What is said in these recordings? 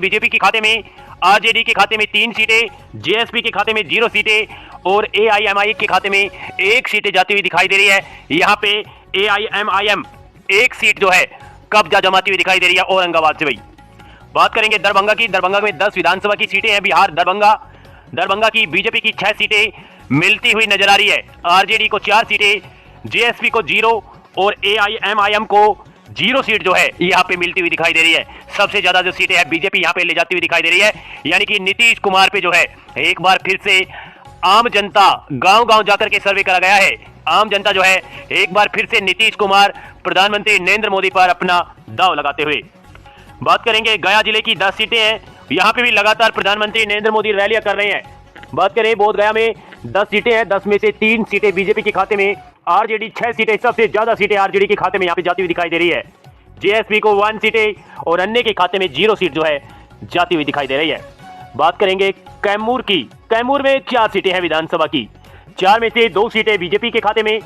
BJP के खाते में, आरजेडी के खाते में 3 सीटें, जेएसपी के खाते में 0 सीटें और एआईएमआई के खाते में 1 सीटें जाती हुई दिखाई दे रही है। यहाँ पे एआईएमआईएम 1 सीट जो है कब्जा जमाती हुई दिखाई दे रही है औरंगाबाद से। भाई बात करेंगे दरभंगा की। दरभंगा में 10 विधानसभा की सीटें हैं। बिहार दरभंगा की बीजेपी की 6 सीटें मिलती हुई नजर आ रही है। आरजेडी को 4 सीटें, जेएसपी को 0 और एआईएमआईएम को 0 सीट जो है यहाँ पे मिलती हुई दिखाई दे रही है। सबसे ज्यादा जो सीटें हैं बीजेपी यहाँ पे ले जाती हुई दिखाई दे रही है। यानी कि नीतीश कुमार पे जो है एक बार फिर से आम जनता गांव-गांव जाकर के सर्वे करा गया है। आम जनता जो है एक बार फिर से नीतीश कुमार प्रधानमंत्री नरेंद्र मोदी पर अपना दांव लगाते हुए। बात करेंगे गया जिले की 10 सीटें हैं। यहाँ पे भी लगातार प्रधानमंत्री नरेंद्र मोदी रैलियां कर रहे हैं। बात करें बोधगया में 10 सीटें हैं। 10 में से 3 सीटें बीजेपी के खाते में, आरजेडी 6 सीटें, सबसे ज्यादा सीटें आरजेडी के खाते में यहाँ पे जाती हुई दिखाई दे रही है। जेएसपी को 1 सीटें और अन्य के खाते में 0 सीट जो है जाती हुई दिखाई दे रही है। बात करेंगे कैमूर की। कैमूर में 4 सीटें हैं विधानसभा की। 4 में से 2 सीटें बीजेपी के खाते में,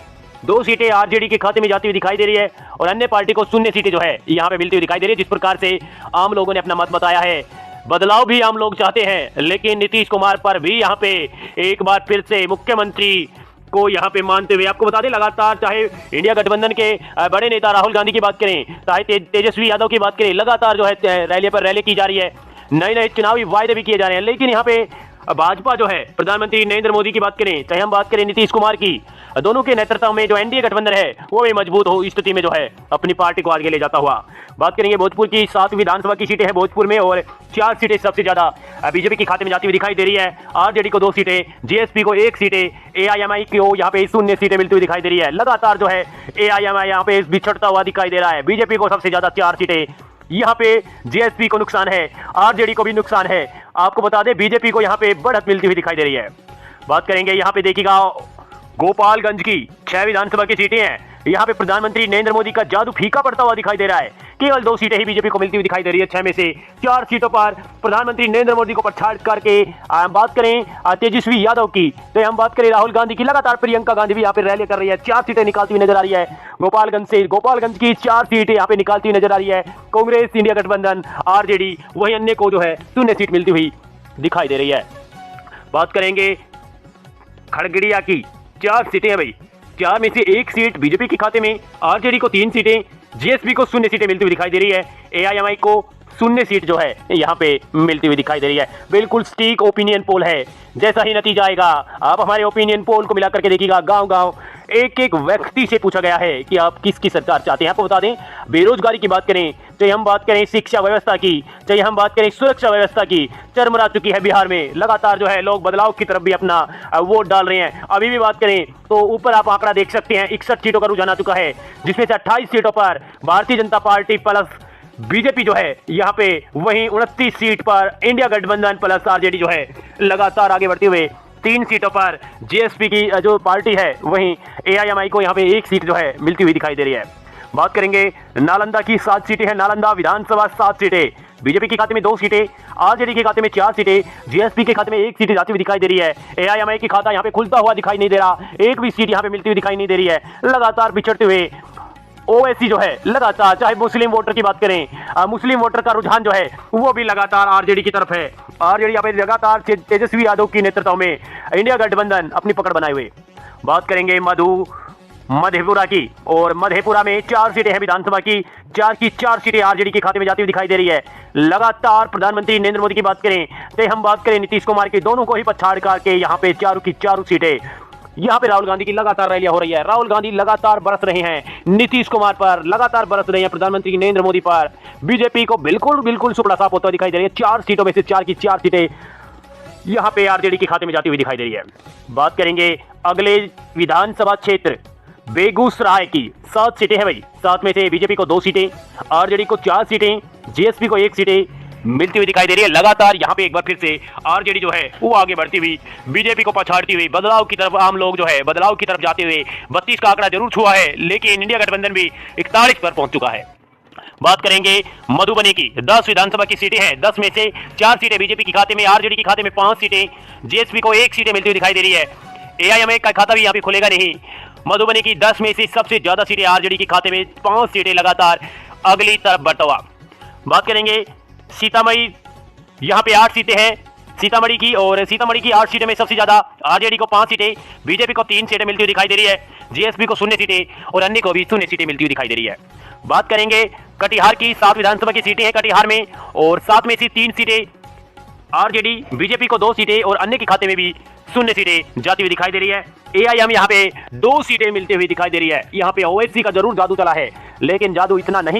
2 सीटें आरजेडी के खाते में जाती हुई दिखाई दे रही है और अन्य पार्टी को 0 सीटें जो है यहाँ पे मिलती हुई दिखाई दे रही है। जिस प्रकार से आम लोगों ने अपना मत बताया है, बदलाव भी आम लोग चाहते हैं, लेकिन नीतीश कुमार पर भी यहाँ पे एक बार फिर से मुख्यमंत्री को यहाँ पे मानते हुए आपको बता दें, लगातार चाहे इंडिया गठबंधन के बड़े नेता राहुल गांधी की बात करें, चाहे तेजस्वी यादव की बात करें, लगातार जो है रैली पर रैली की जा रही है, नए नए चुनावी वायदे भी किए जा रहे हैं। लेकिन यहाँ पे भाजपा जो है प्रधानमंत्री नरेंद्र मोदी की बात करें, चाहे हम बात करें नीतीश कुमार की, दोनों के नेतृत्व में जो एनडीए गठबंधन है वो भी मजबूत हो स्थिति में जो है अपनी पार्टी को आगे ले जाता हुआ। बात करेंगे भोजपुर की 7 विधानसभा की सीटें हैं भोजपुर में और 4 सीटें सबसे ज्यादा बीजेपी के खाते में जाती हुई दिखाई दे रही है। आरजेडी को 2 सीटें, जेएसपी को 1 सीटें, एआईएमआई को यहाँ पे 0 सीटें मिलती हुई दिखाई दे रही है। लगातार जो है एआईएमआई यहाँ पे बिछड़ता हुआ दिखाई दे रहा है। बीजेपी को सबसे ज्यादा 4 सीटें, यहाँ पे जेएसपी को नुकसान है, आरजेडी को भी नुकसान है। आपको बता दें बीजेपी को यहाँ पे बढ़त मिलती हुई दिखाई दे रही है। बात करेंगे यहाँ पे देखिएगा गोपालगंज की 6 विधानसभा की सीटें हैं। यहाँ पे प्रधानमंत्री नरेंद्र मोदी का जादू फीका पड़ता हुआ दिखाई दे रहा है। केवल 2 सीटें ही बीजेपी को मिलती हुई दिखाई दे रही है। 6 में से 4 सीटों पर प्रधानमंत्री नरेंद्र मोदी को पछाड़ करके बात करें तेजस्वी यादव की, तो हम बात करें राहुल गांधी की, लगातार प्रियंका गांधी भी यहाँ पे रैली कर रही है। 4 सीटें निकालती हुई नजर आ रही है गोपालगंज से। गोपालगंज की 4 सीटें यहाँ पे निकालती हुई नजर आ रही है कांग्रेस, इंडिया गठबंधन, आरजेडी, वही अन्य को जो है 0 सीट मिलती हुई दिखाई दे रही है। बात करेंगे खड़गड़िया की 4 सीटें हैं भाई। 4 में से 1 सीट बीजेपी के खाते में, आरजेडी को 3 सीटें, जेएसपी को 0 सीटें मिलती हुई दिखाई दे रही है। एआईएमआई को 0 सीट जो है यहाँ पे मिलती हुई दिखाई दे रही है। बिल्कुल सटीक ओपिनियन पोल है। जैसा ही नतीजा आएगा आप हमारे ओपिनियन पोल को मिलाकर के देखिएगा। गांव-गांव एक-एक व्यक्ति से पूछा गया है कि आप किसकी सरकार चाहते हैं। आपको बता दें बेरोजगारी की बात करें, चाहे हम बात करें शिक्षा व्यवस्था की, चाहे हम बात करें सुरक्षा व्यवस्था की, चरमरा चुकी है बिहार में। लगातार जो है लोग बदलाव की तरफ भी अपना वोट डाल रहे हैं। अभी भी बात करें तो ऊपर आप आंकड़ा देख सकते हैं, 61 सीटों का रुझान आ चुका है, जिसमें से 28 सीटों पर Bharatiya Janata party plus BJP जो है यहाँ पे, वहीं 29 सीट पर इंडिया गठबंधन प्लस आरजेडी जो है लगातार आगे बढ़ते हुए 3 सीटों पर जेएसपी की जो पार्टी है, वहीं एआईएमआई को यहाँ पे 1 सीट जो है मिलती हुई दिखाई दे रही है। बात करेंगे नालंदा की 7 सीटें हैं। नालंदा विधानसभा 7 सीटें, बीजेपी के खाते में 2 सीटें, आरजेडी के खाते में 4 सीटें, जेएसपी के खाते में 1 सीट जाती हुई दिखाई दे रही है। एआईएमआई की खाता यहाँ पे खुलता हुआ दिखाई नहीं दे रहा, 1 भी सीट यहाँ पे मिलती हुई दिखाई नहीं दे रही है। लगातार बिछड़ते हुए ओवैसी जो है लगातार, चाहे मुस्लिम वोटर की बात करें, मुस्लिम वोटर का रुझान जो है वो भी लगातार आरजेडी की तरफ है। आरजेडी यहाँ पे लगातार तेजस्वी यादव की नेतृत्व में इंडिया गठबंधन अपनी पकड़ बनाए हुए। बात करेंगे मधेपुरा की, और मधेपुरा में 4 सीटें हैं विधानसभा की। 4 की 4 सीटें आरजेडी के खाते में जाती हुई दिखाई दे रही है। लगातार प्रधानमंत्री नरेंद्र मोदी की बात करें, चाहे हम बात करें नीतीश कुमार की, दोनों को ही पछाड़ करके यहाँ पे 4 की 4 सीटें। यहाँ पे राहुल गांधी की लगातार रैलियां हो रही है। राहुल गांधी लगातार बरस रहे हैं नीतीश कुमार पर, लगातार बरस रहे हैं प्रधानमंत्री नरेंद्र मोदी पर। बीजेपी को बिल्कुल सुपड़ा साफ होता दिखाई दे रही है। 4 सीटों में से 4 की 4 सीटें यहाँ पे आरजेडी के खाते में जाती हुई दिखाई दे रही है। बात करेंगे अगले विधानसभा क्षेत्र बेगूसराय की। 7 सीटें हैं भाई। 7 में से बीजेपी को 2 सीटें, आरजेडी को 4 सीटें, जेएसपी को 1 सीटें मिलती हुई दिखाई दे रही है। लगातार यहाँ पे एक बार फिर से आरजेडी जो है वो आगे बढ़ती हुई, बीजेपी को पछाड़ती हुई, बदलाव की तरफ आम लोग जो है बदलाव की तरफ जाते हुए 32 का आंकड़ा जरूर छुआ है, लेकिन इंडिया गठबंधन भी 41 पर पहुंच चुका है। बात करेंगे मधुबनी की। 10 विधानसभा की सीटें हैं। 10 में से 4 सीटें बीजेपी के खाते में, आरजेडी के खाते में 5 सीटें, जेएसपी को 1 सीटें मिलती हुई दिखाई दे रही है। एआईएमआई का खाता भी यहाँ पे खुलेगा नहीं। मधुबनी की 10 में से सबसे ज्यादा सीटें आरजेडी के खाते में, 5 सीटें लगातार अगली तरफ बढ़ता हुआ। बात करेंगे सीतामढ़ी यहाँ पे 8 सीटें हैं सीतामढ़ी की, और सीतामढ़ी की 8 सीटें में सबसे ज्यादा आरजेडी को 5 सीटें, बीजेपी को 3 सीटें मिलती हुई दिखाई दे रही है, जेएसपी को 0 सीटें और अन्य को भी 0 सीटें मिलती हुई दिखाई दे रही है। बात करेंगे कटिहार की, 7 विधानसभा की सीटें हैं कटिहार में, और 7 में से 3 सीटें आरजेडी, बीजेपी को 2 सीटें और अन्य के खाते में भी 0 सीटें जाती हुई दिखाई दे रही है। एआईएम यहाँ पे 2 सीटें मिलती हुई दिखाई दे रही है। यहाँ पे ओवैसी का जरूर जादू चला है, लेकिन जादू इतना नहीं